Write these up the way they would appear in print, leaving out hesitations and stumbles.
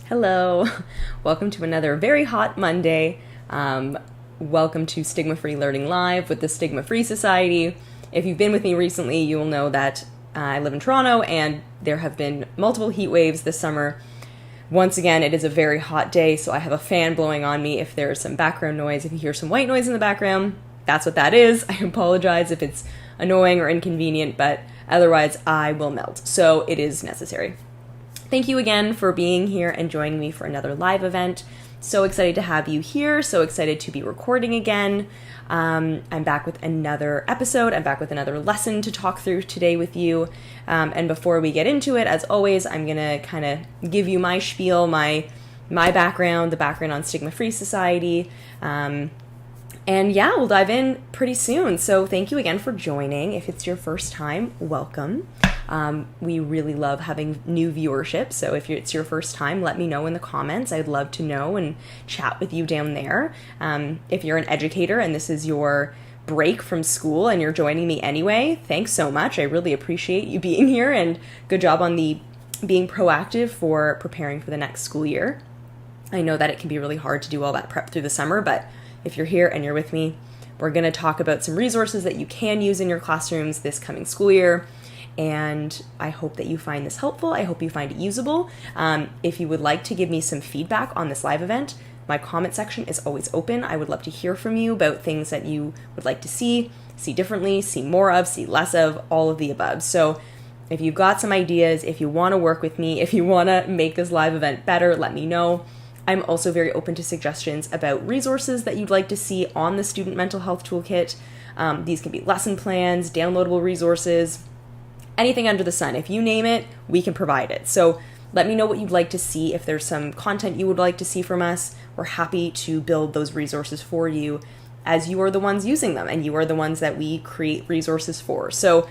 Hello, welcome to another very hot Monday. Welcome to Stigma-Free Learning Live with the Stigma-Free Society. If you've been with me recently, you will know that I live in Toronto and there have been multiple heat waves this summer. Once again, it is a very hot day, so I have a fan blowing on me. If there's some background noise, if you hear some white noise in the background, that's what that is. I apologize if it's annoying or inconvenient, but otherwise I will melt, so it is necessary. Thank you again for being here and joining me for another live event. So excited to have you here. So excited to be recording again. I'm back with another episode. I'm back with another lesson to talk through today with you. And before we get into it, as always, I'm going to kind of give you my spiel, my background, the background on Stigma-Free Society. And yeah, we'll dive in pretty soon. So thank you again for joining. If it's your first time, welcome. We really love having new viewership, so if it's your first time, let me know in the comments. I'd love to know and chat with you down there. If you're an educator and this is your break from school and you're joining me anyway, thanks so much. I really appreciate you being here, and good job on the being proactive for preparing for the next school year. I know that it can be really hard to do all that prep through the summer, but if you're here and you're with me, we're going to talk about some resources that you can use in your classrooms this coming school year. And I hope that you find this helpful. I hope you find it usable. If you would like to give me some feedback on this live event, my comment section is always open. I would love to hear from you about things that you would like to see differently, see more of, see less of, all of the above. So if you've got some ideas, if you want to work with me, if you want to make this live event better, let me know. I'm also very open to suggestions about resources that you'd like to see on the Student Mental Health Toolkit. These can be lesson plans, downloadable resources, anything under the sun. If you name it, we can provide it. So let me know what you'd like to see. If there's some content you would like to see from us, we're happy to build those resources for you, as you are the ones using them and you are the ones that we create resources for. So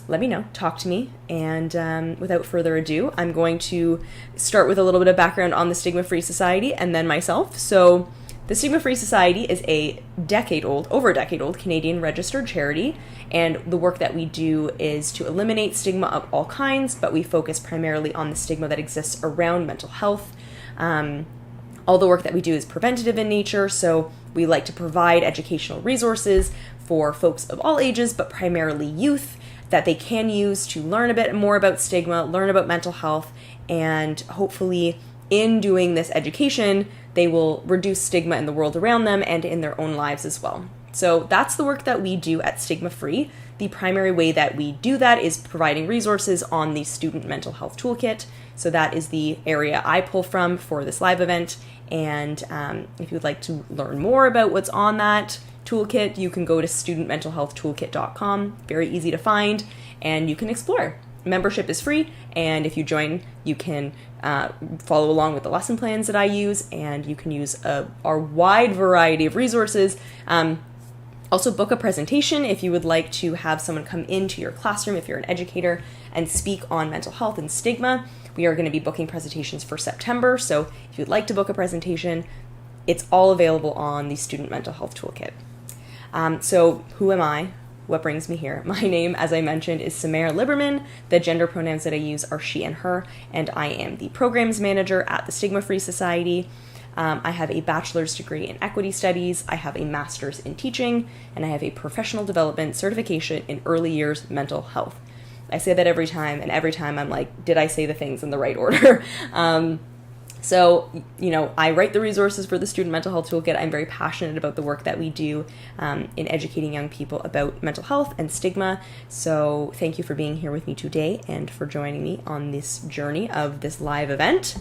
let me know, talk to me. And without further ado, I'm going to start with a little bit of background on the Stigma-Free Society and then myself. So the Stigma-Free Society is over a decade old Canadian registered charity, and the work that we do is to eliminate stigma of all kinds, but we focus primarily on the stigma that exists around mental health. All the work that we do is preventative in nature, so we like to provide educational resources for folks of all ages, but primarily youth, that they can use to learn a bit more about stigma, learn about mental health, and hopefully in doing this education, they will reduce stigma in the world around them and in their own lives as well. So that's the work that we do at Stigma-Free. The primary way that we do that is providing resources on the Student Mental Health Toolkit. So that is the area I pull from for this live event. And if you'd like to learn more about what's on that toolkit, you can go to studentmentalhealthtoolkit.com. Very easy to find, and you can explore. Membership is free, and if you join, you can follow along with the lesson plans that I use, and you can use our wide variety of resources. Also book a presentation if you would like to have someone come into your classroom, if you're an educator, and speak on mental health and stigma. We are going to be booking presentations for September, so if you'd like to book a presentation, it's all available on the Student Mental Health Toolkit. So who am I? What brings me here? My name, as I mentioned, is Samara Liberman. The gender pronouns that I use are she and her, and I am the programs manager at the Stigma-Free Society. I have a bachelor's degree in equity studies, I have a master's in teaching, and I have a professional development certification in early years mental health. I say that every time, and every time I'm like, did I say the things in the right order? So, I write the resources for the Student Mental Health Toolkit. I'm very passionate about the work that we do in educating young people about mental health and stigma. So thank you for being here with me today and for joining me on this journey of this live event.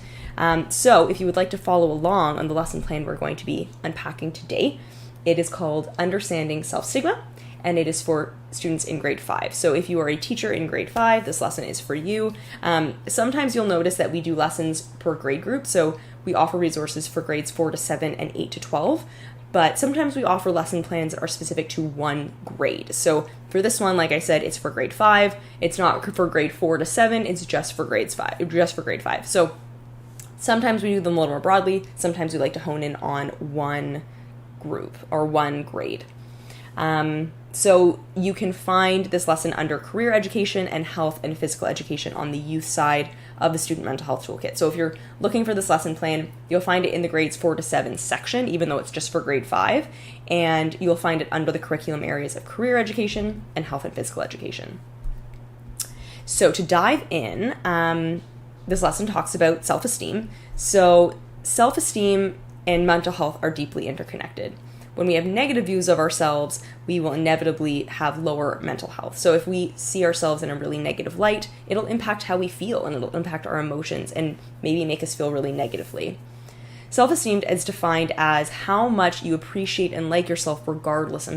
So if you would like to follow along on the lesson plan we're going to be unpacking today, it is called Understanding Self-Stigma, and it is for students in grade 5. So if you are a teacher in grade 5, this lesson is for you. Sometimes you'll notice that we do lessons per grade group. So we offer resources for grades 4 to 7 and 8 to 12. But sometimes we offer lesson plans that are specific to one grade. So for this one, like I said, it's for grade 5. It's not for grade 4 to 7. It's just for grade 5. So sometimes we do them a little more broadly. Sometimes we like to hone in on one group or one grade. So you can find this lesson under career education and health and physical education on the youth side of the Student Mental Health Toolkit. So if you're looking for this lesson plan, you'll find it in the grades 4 to 7 section, even though it's just for grade 5, and you'll find it under the curriculum areas of career education and health and physical education. So to dive in, this lesson talks about self-esteem. So self-esteem and mental health are deeply interconnected. When we have negative views of ourselves, we will inevitably have lower mental health. So if we see ourselves in a really negative light, it'll impact how we feel and it'll impact our emotions and maybe make us feel really negatively. Self-esteem is defined as how much you appreciate and like yourself regardless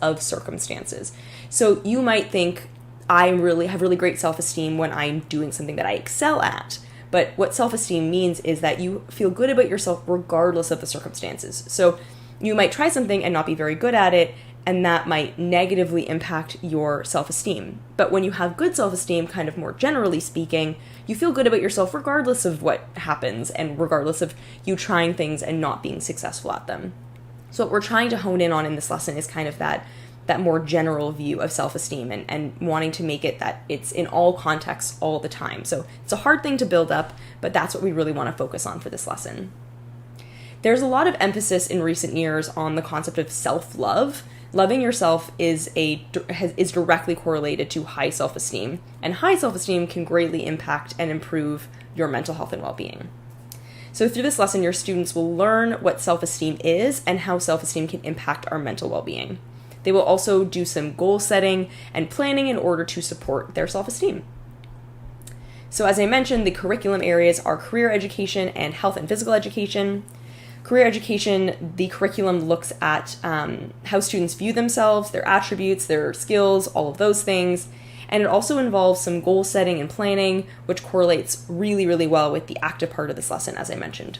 of circumstances. So you might think, I really have really great self-esteem when I'm doing something that I excel at. But what self-esteem means is that you feel good about yourself regardless of the circumstances. So you might try something and not be very good at it, and that might negatively impact your self-esteem. But when you have good self-esteem, kind of more generally speaking, you feel good about yourself regardless of what happens and regardless of you trying things and not being successful at them. So what we're trying to hone in on in this lesson is kind of that more general view of self-esteem and wanting to make it that it's in all contexts all the time. So it's a hard thing to build up, but that's what we really want to focus on for this lesson. There's a lot of emphasis in recent years on the concept of self-love. Loving yourself is directly correlated to high self-esteem, and high self-esteem can greatly impact and improve your mental health and well-being. So through this lesson, your students will learn what self-esteem is and how self-esteem can impact our mental well-being. They will also do some goal setting and planning in order to support their self-esteem. So as I mentioned, the curriculum areas are career education and health and physical education. Career education, the curriculum looks at how students view themselves, their attributes, their skills, all of those things. And it also involves some goal setting and planning, which correlates really, really well with the active part of this lesson, as I mentioned.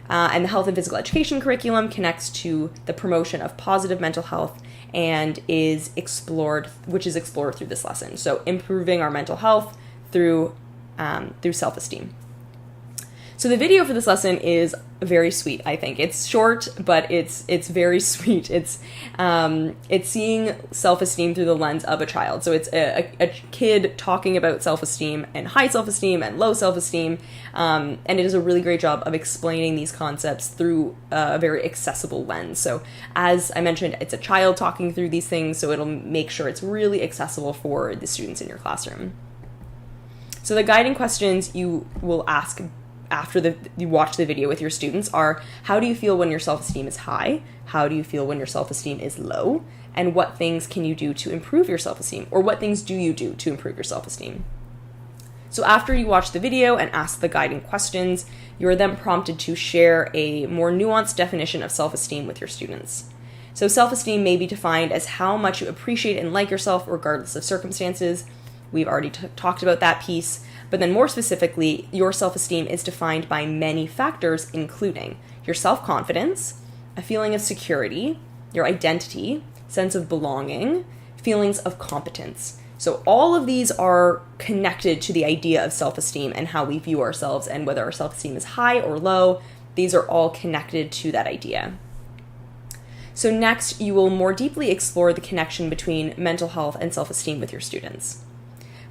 And the health and physical education curriculum connects to the promotion of positive mental health and is explored through this lesson. So improving our mental health through self-esteem. So the video for this lesson is very sweet, I think. It's short, but it's very sweet. It's seeing self-esteem through the lens of a child. So it's a kid talking about self-esteem and high self-esteem and low self-esteem, and it does a really great job of explaining these concepts through a very accessible lens. So as I mentioned, it's a child talking through these things, so it'll make sure it's really accessible for the students in your classroom. So the guiding questions you will ask after you watch the video with your students are, how do you feel when your self-esteem is high? How do you feel when your self-esteem is low? And what things can you do to improve your self-esteem? Or what things do you do to improve your self-esteem? So after you watch the video and ask the guiding questions, you are then prompted to share a more nuanced definition of self-esteem with your students. So self-esteem may be defined as how much you appreciate and like yourself regardless of circumstances. We've already talked about that piece. But then more specifically, your self-esteem is defined by many factors, including your self-confidence, a feeling of security, your identity, sense of belonging, feelings of competence. So all of these are connected to the idea of self-esteem and how we view ourselves and whether our self-esteem is high or low. These are all connected to that idea. So next, you will more deeply explore the connection between mental health and self-esteem with your students.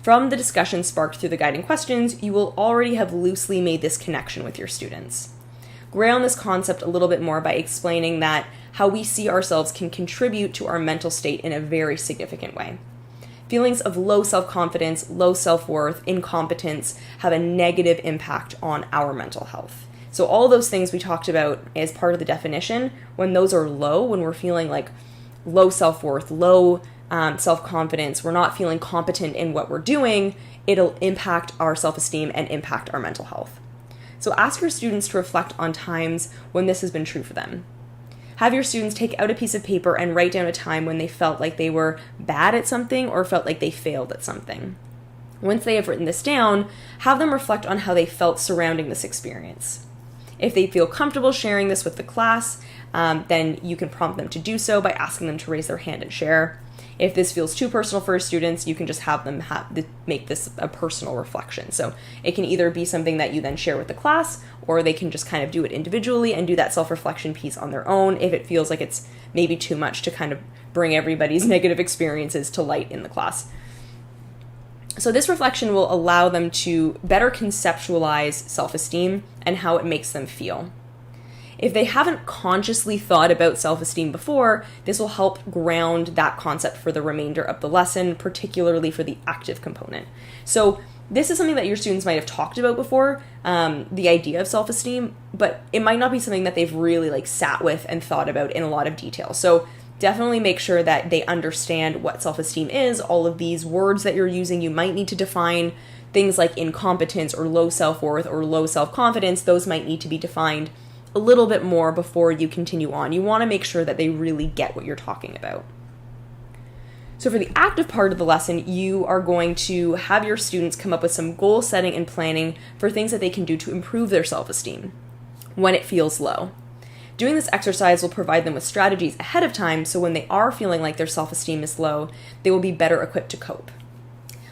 From the discussion sparked through the guiding questions, you will already have loosely made this connection with your students. Gray on this concept a little bit more by explaining that how we see ourselves can contribute to our mental state in a very significant way. Feelings of low self-confidence, low self-worth, incompetence have a negative impact on our mental health. So all those things we talked about as part of the definition, when those are low, when we're feeling like low self-worth, low self-confidence, we're not feeling competent in what we're doing, it'll impact our self-esteem and impact our mental health. So ask your students to reflect on times when this has been true for them. Have your students take out a piece of paper and write down a time when they felt like they were bad at something or felt like they failed at something. Once they have written this down, have them reflect on how they felt surrounding this experience. If they feel comfortable sharing this with the class, then you can prompt them to do so by asking them to raise their hand and share. If this feels too personal for students, you can just have them make this a personal reflection. So it can either be something that you then share with the class, or they can just kind of do it individually and do that self-reflection piece on their own if it feels like it's maybe too much to kind of bring everybody's negative experiences to light in the class. So this reflection will allow them to better conceptualize self-esteem and how it makes them feel. If they haven't consciously thought about self-esteem before, this will help ground that concept for the remainder of the lesson, particularly for the active component. So this is something that your students might have talked about before, the idea of self-esteem, but it might not be something that they've really sat with and thought about in a lot of detail. So definitely make sure that they understand what self-esteem is. All of these words that you're using, you might need to define things like incompetence or low self-worth or low self-confidence. Those might need to be defined a little bit more before you continue on. You want to make sure that they really get what you're talking about. So for the active part of the lesson, you are going to have your students come up with some goal setting and planning for things that they can do to improve their self-esteem when it feels low. Doing this exercise will provide them with strategies ahead of time, so when they are feeling like their self-esteem is low, they will be better equipped to cope.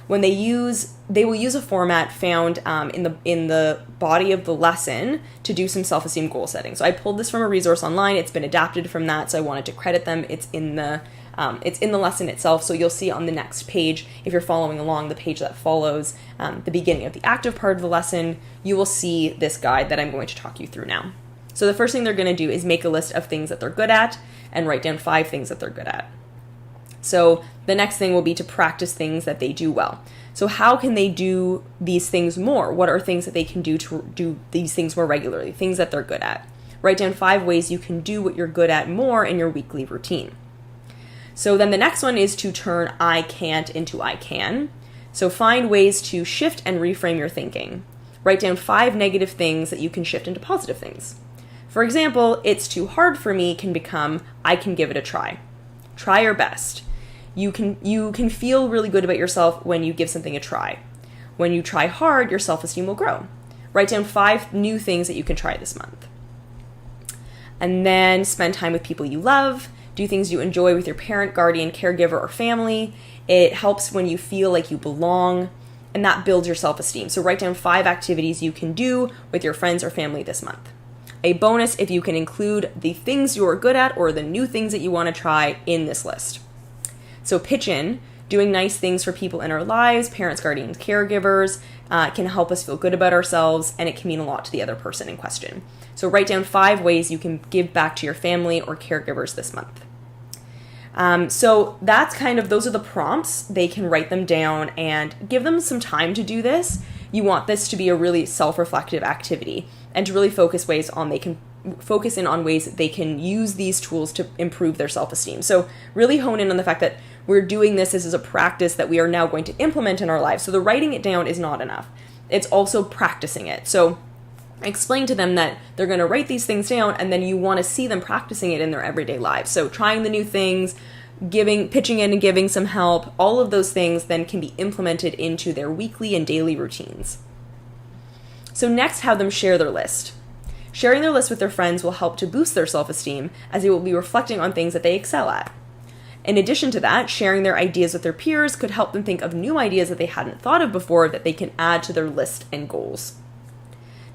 When they will use a format found in the body of the lesson to do some self-esteem goal setting. So I pulled this from a resource online. It's been adapted from that, so I wanted to credit them. It's in the lesson itself, so you'll see on the next page, if you're following along, the page that follows the beginning of the active part of the lesson, you will see this guide that I'm going to talk you through now. So the first thing they're going to do is make a list of things that they're good at and write down 5 things that they're good at. So the next thing will be to practice things that they do well. So how can they do these things more? What are things that they can do to do these things more regularly? Things that they're good at. Write down 5 ways you can do what you're good at more in your weekly routine. So then the next one is to turn I can't into I can. So find ways to shift and reframe your thinking. Write down 5 negative things that you can shift into positive things. For example, it's too hard for me can become I can give it a try. Try your best. You can feel really good about yourself when you give something a try. When you try hard, your self-esteem will grow. Write down 5 new things that you can try this month. And then spend time with people you love. Do things you enjoy with your parent, guardian, caregiver, or family. It helps when you feel like you belong, and that builds your self-esteem. So write down 5 activities you can do with your friends or family this month. A bonus if you can include the things you're good at or the new things that you want to try in this list. So pitch in. Doing nice things for people in our lives, parents, guardians, caregivers, can help us feel good about ourselves, and it can mean a lot to the other person in question. So write down 5 ways you can give back to your family or caregivers this month. So that's those are the prompts. They can write them down and give them some time to do this. You want this to be a really self-reflective activity and to really focus in on ways that they can use these tools to improve their self-esteem. So really hone in on the fact that we're doing this as a practice that we are now going to implement in our lives. So the writing it down is not enough. It's also practicing it. So explain to them that they're going to write these things down and then you want to see them practicing it in their everyday lives. So trying the new things, pitching in and giving some help, all of those things then can be implemented into their weekly and daily routines. So next, have them share their list. Sharing their list with their friends will help to boost their self-esteem as they will be reflecting on things that they excel at. In addition to that, sharing their ideas with their peers could help them think of new ideas that they hadn't thought of before that they can add to their list and goals.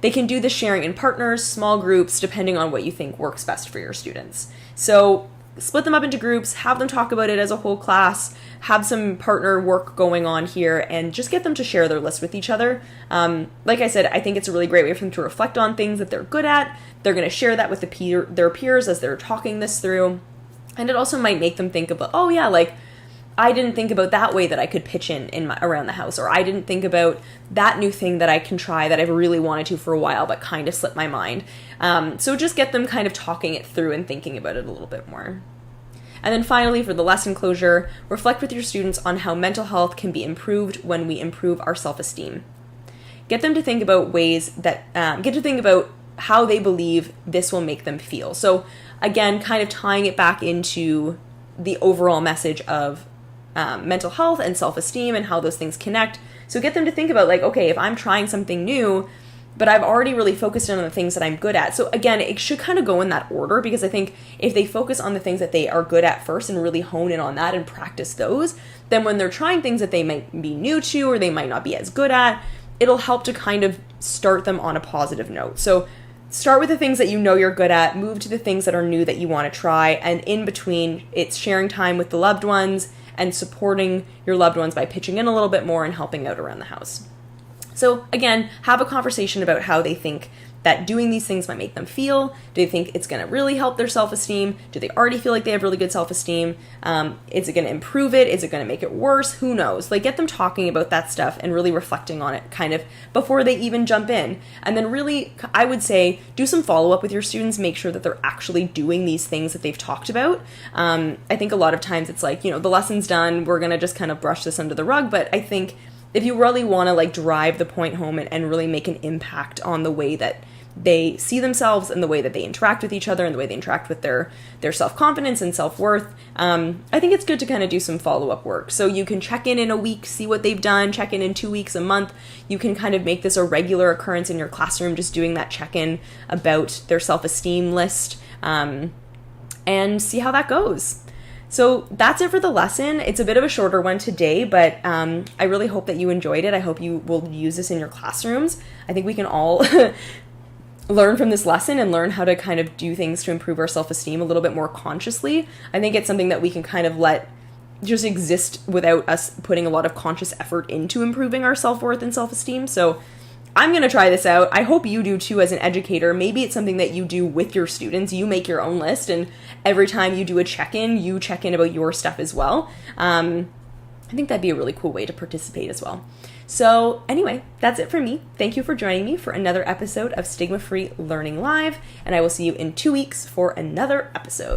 They can do this sharing in partners, small groups, depending on what you think works best for your students. So split them up into groups, have them talk about it as a whole class, have some partner work going on here, and just get them to share their list with each other. Like I said, I think it's a really great way for them to reflect on things that they're good at. They're going to share that with their peers as they're talking this through. And it also might make them think about, oh yeah, I didn't think about that way that I could pitch around the house, or I didn't think about that new thing that I can try that I've really wanted to for a while but kind of slipped my mind. So just get them kind of talking it through and thinking about it a little bit more. And then finally, for the lesson closure, reflect with your students on how mental health can be improved when we improve our self-esteem. Get them to think about how they believe this will make them feel. So again, kind of tying it back into the overall message of mental health and self-esteem and how those things connect. So get them to think about okay, if I'm trying something new, but I've already really focused in on the things that I'm good at. So again, it should kind of go in that order, because I think if they focus on the things that they are good at first and really hone in on that and practice those, then when they're trying things that they might be new to or they might not be as good at, it'll help to kind of start them on a positive note. So start with the things that you know you're good at, move to the things that are new that you want to try, and in between, it's sharing time with the loved ones and supporting your loved ones by pitching in a little bit more and helping out around the house. So again, have a conversation about how they think that doing these things might make them feel. Do they think it's going to really help their self-esteem? Do they already feel like they have really good self-esteem? Is it going to improve it? Is it going to make it worse? Who knows? Like, get them talking about that stuff and really reflecting on it kind of before they even jump in. And then really, I would say, do some follow-up with your students. Make sure that they're actually doing these things that they've talked about. I think a lot of times it's like, the lesson's done. We're going to just kind of brush this under the rug. But I think if you really want to like drive the point home and really make an impact on the way that they see themselves and the way that they interact with each other and the way they interact with their self-confidence and self-worth, I think it's good to kind of do some follow-up work. So you can check in a week, see what they've done, check in 2 weeks, a month. You can kind of make this a regular occurrence in your classroom, just doing that check-in about their self-esteem list, and see how that goes. So that's it for the lesson. It's a bit of a shorter one today, but I really hope that you enjoyed it. I hope you will use this in your classrooms. I think we can all learn from this lesson and learn how to kind of do things to improve our self-esteem a little bit more consciously. I think it's something that we can kind of let just exist without us putting a lot of conscious effort into improving our self-worth and self-esteem. So I'm going to try this out. I hope you do too as an educator. Maybe it's something that you do with your students. You make your own list, and every time you do a check-in, you check in about your stuff as well. I think that'd be a really cool way to participate as well. So anyway, that's it for me. Thank you for joining me for another episode of Stigma-Free Learning Live, and I will see you in 2 weeks for another episode.